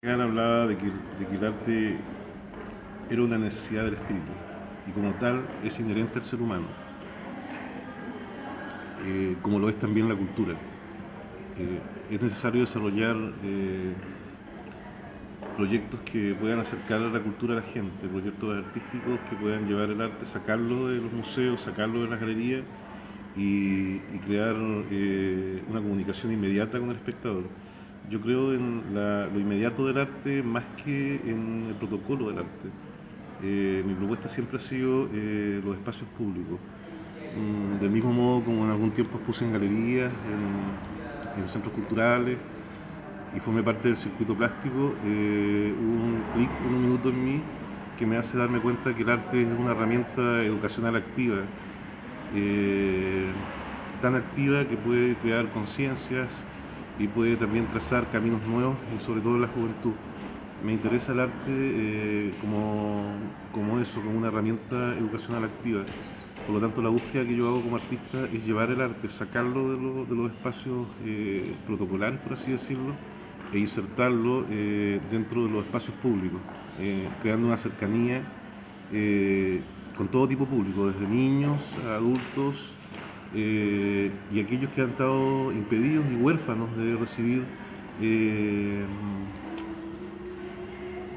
Kant hablaba de que el arte era una necesidad del espíritu y como tal es inherente al ser humano, como lo es también la cultura. Es necesario desarrollar proyectos que puedan acercar la cultura a la gente, proyectos artísticos que puedan llevar el arte, sacarlo de los museos, sacarlo de las galerías y crear una comunicación inmediata con el espectador. Yo creo en lo inmediato del arte más que en el protocolo del arte. Mi propuesta siempre ha sido los espacios públicos. Del mismo modo como en algún tiempo expuse en galerías, en centros culturales y formé parte del circuito plástico, hubo un clic en un minuto en mí que me hace darme cuenta que el arte es una herramienta educacional activa, eh, tan activa que puede crear conciencias y puede también trazar caminos nuevos y sobre todo en la juventud. Me interesa el arte como eso, como una herramienta educacional activa. Por lo tanto, la búsqueda que yo hago como artista es llevar el arte, sacarlo de los espacios protocolares, por así decirlo, e insertarlo dentro de los espacios públicos, creando una cercanía con todo tipo público, desde niños a adultos y aquellos que han estado impedidos y huérfanos de recibir eh,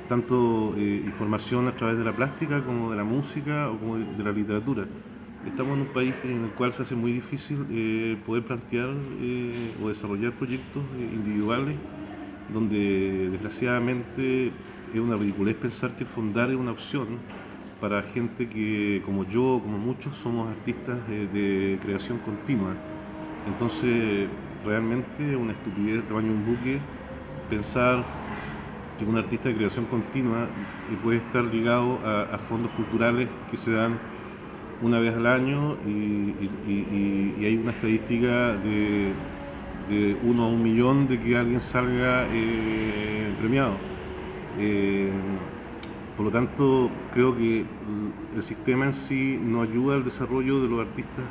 tanto información a través de la plástica como de la música o como de la literatura. Estamos en un país en el cual se hace muy difícil poder plantear o desarrollar proyectos individuales donde desgraciadamente es una ridiculez pensar que el fondar es una opción para gente que, como yo, como muchos, somos artistas de creación continua. Entonces, realmente es una estupidez del tamaño de un buque pensar que un artista de creación continua puede estar ligado a fondos culturales que se dan una vez al año y hay una estadística de 1 a 1 millón de que alguien salga premiado. Eh, por lo tanto, creo que el sistema en sí no ayuda al desarrollo de los artistas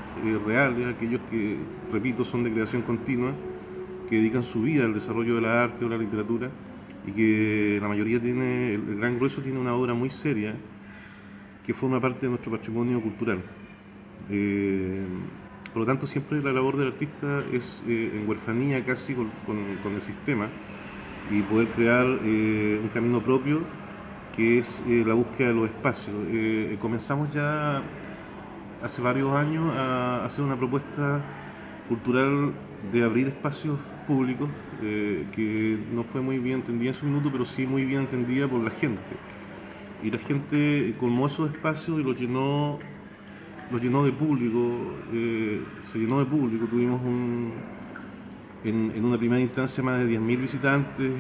reales, aquellos que, repito, son de creación continua, que dedican su vida al desarrollo de la arte o la literatura y que la mayoría tiene, el gran grueso tiene una obra muy seria que forma parte de nuestro patrimonio cultural. Eh, por lo tanto, siempre la labor del artista es en huerfanía casi con el sistema y poder crear un camino propio que es la búsqueda de los espacios. Comenzamos ya hace varios años a hacer una propuesta cultural de abrir espacios públicos que no fue muy bien entendida en su minuto, pero sí muy bien entendida por la gente. Y la gente colmó esos espacios y los llenó de público, se llenó de público, tuvimos en una primera instancia más de 10.000 visitantes,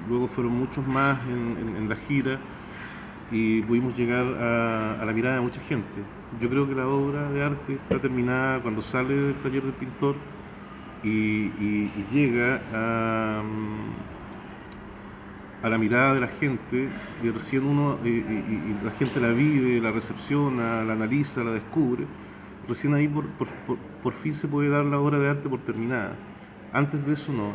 luego fueron muchos más en la gira y pudimos llegar a la mirada de mucha gente. Yo creo que la obra de arte está terminada cuando sale del taller del pintor y llega a la mirada de la gente y recién uno y la gente la vive, la recepciona, la analiza, la descubre. Recién ahí por fin se puede dar la obra de arte por terminada. Antes de eso no.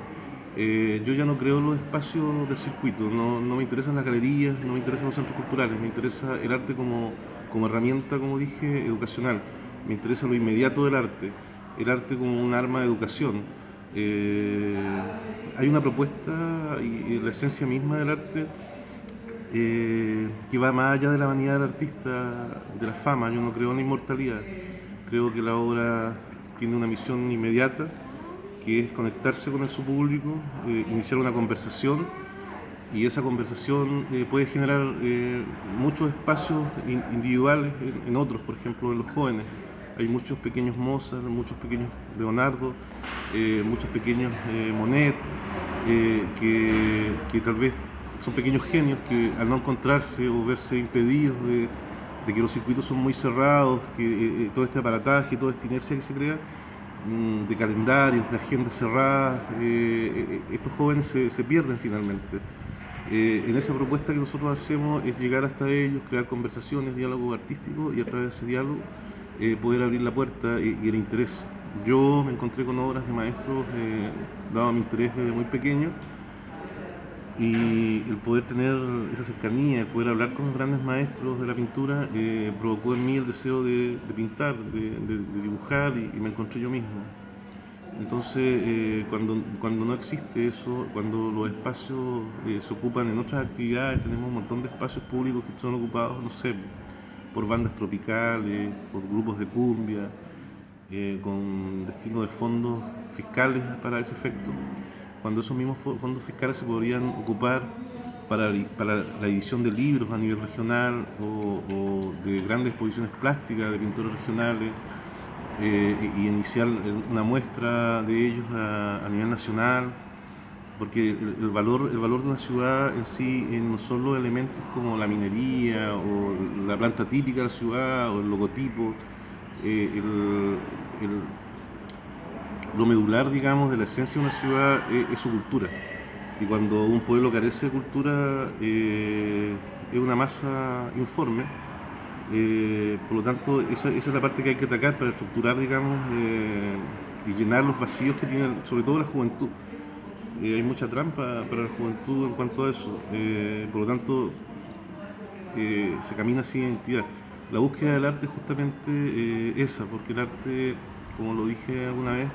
Yo ya no creo en los espacios del circuito, no me interesan las galerías, no me interesan los centros culturales, me interesa el arte como herramienta, como dije, educacional. Me interesa lo inmediato del arte, el arte como un arma de educación. Eh, Hay una propuesta y la esencia misma del arte que va más allá de la vanidad del artista, de la fama. Yo no creo en la inmortalidad, creo que la obra tiene una misión inmediata que es conectarse con su público, iniciar una conversación y esa conversación puede generar muchos espacios individuales en otros, por ejemplo en los jóvenes. Hay muchos pequeños Mozart, muchos pequeños Leonardo, muchos pequeños Monet, que tal vez son pequeños genios que al no encontrarse o verse impedidos de que los circuitos son muy cerrados, que todo este aparataje, toda esta inercia que se crea, de calendarios, de agendas cerradas, estos jóvenes se pierden finalmente. En esa propuesta que nosotros hacemos es llegar hasta ellos, crear conversaciones, diálogo artístico y a través de ese diálogo poder abrir la puerta y el interés. Yo me encontré con obras de maestros, dado mi interés desde muy pequeño, Y el poder tener esa cercanía, el poder hablar con los grandes maestros de la pintura, provocó en mí el deseo de pintar, de dibujar y me encontré yo mismo. Entonces, cuando no existe eso, cuando los espacios se ocupan en otras actividades, tenemos un montón de espacios públicos que son ocupados, no sé, por bandas tropicales, por grupos de cumbia, con destino de fondos fiscales para ese efecto, cuando esos mismos fondos fiscales se podrían ocupar para la edición de libros a nivel regional o de grandes exposiciones plásticas de pintores regionales, y iniciar una muestra de ellos a nivel nacional, porque el valor de una ciudad en sí no son los elementos como la minería o la planta típica de la ciudad o el logotipo, eh, el- el- lo medular, digamos, de la esencia de una ciudad es su cultura. Y cuando un pueblo carece de cultura, es una masa informe. Por lo tanto, esa es la parte que hay que atacar para estructurar, digamos, y llenar los vacíos que tiene, sobre todo la juventud. Hay mucha trampa para la juventud en cuanto a eso. Por lo tanto, se camina sin identidad. La búsqueda del arte es justamente esa, porque el arte, como lo dije alguna vez,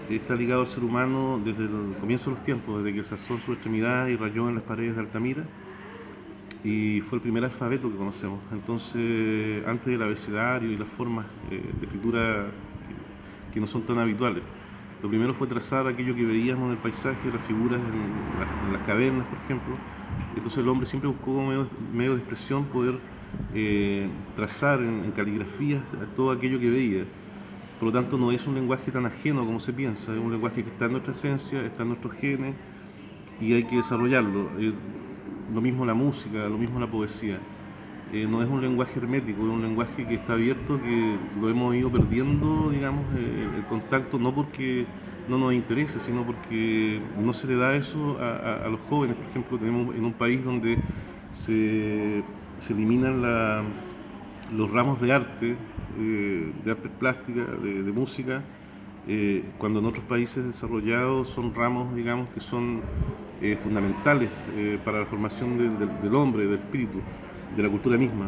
está ligado al ser humano desde el comienzo de los tiempos, desde que se alzó en su extremidad y rayó en las paredes de Altamira, y fue el primer alfabeto que conocemos. Entonces, antes del abecedario y las formas de escritura que no son tan habituales. Lo primero fue trazar aquello que veíamos en el paisaje, las figuras en las cavernas, por ejemplo. Entonces el hombre siempre buscó como medio de expresión poder trazar en caligrafías todo aquello que veía. Por lo tanto, no es un lenguaje tan ajeno como se piensa, es un lenguaje que está en nuestra esencia, está en nuestros genes y hay que desarrollarlo. Lo mismo la música, lo mismo la poesía. No es un lenguaje hermético, es un lenguaje que está abierto, que lo hemos ido perdiendo, digamos, el contacto, no porque no nos interese, sino porque no se le da eso a los jóvenes. Por ejemplo, tenemos en un país donde se eliminan los ramos de artes plásticas, de música, cuando en otros países desarrollados son ramos, digamos, que son fundamentales para la formación del hombre, del espíritu, de la cultura misma.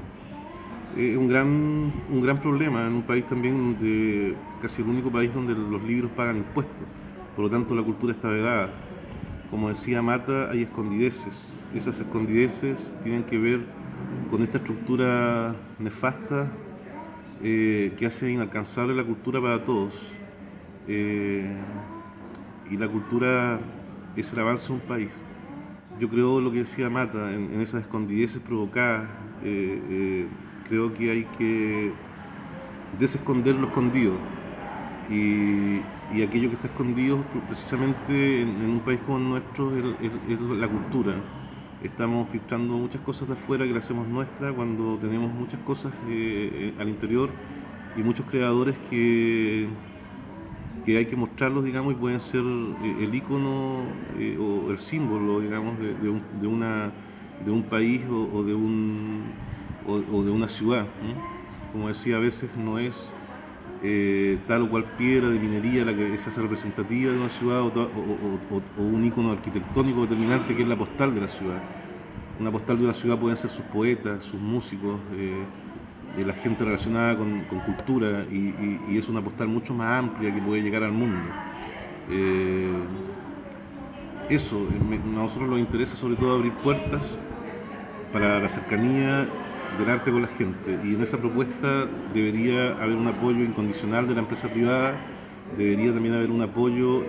Es un gran problema en un país también donde casi el único país donde los libros pagan impuestos, por lo tanto la cultura está vedada. Como decía Mata, hay escondideces. Esas escondideces tienen que ver con esta estructura nefasta que hace inalcanzable la cultura para todos. Eh, y la cultura es el avance de un país. Yo creo lo que decía Mata, en esas escondideces provocadas, creo que hay que desesconder lo escondido. Y aquello que está escondido, precisamente en un país como el nuestro, es la cultura. Estamos filtrando muchas cosas de afuera que las hacemos nuestras cuando tenemos muchas cosas al interior y muchos creadores que hay que mostrarlos, digamos, y pueden ser el icono o el símbolo, digamos, de un país o de una ciudad. Como decía, a veces no es tal o cual piedra de minería la que se hace representativa de una ciudad o un icono arquitectónico determinante que es la postal de la ciudad. Una postal de una ciudad pueden ser sus poetas, sus músicos, de la gente relacionada con cultura y es una postal mucho más amplia que puede llegar al mundo. Eh, a nosotros nos interesa sobre todo abrir puertas para la cercanía del arte con la gente y en esa propuesta debería haber un apoyo incondicional de la empresa privada, debería también haber un apoyo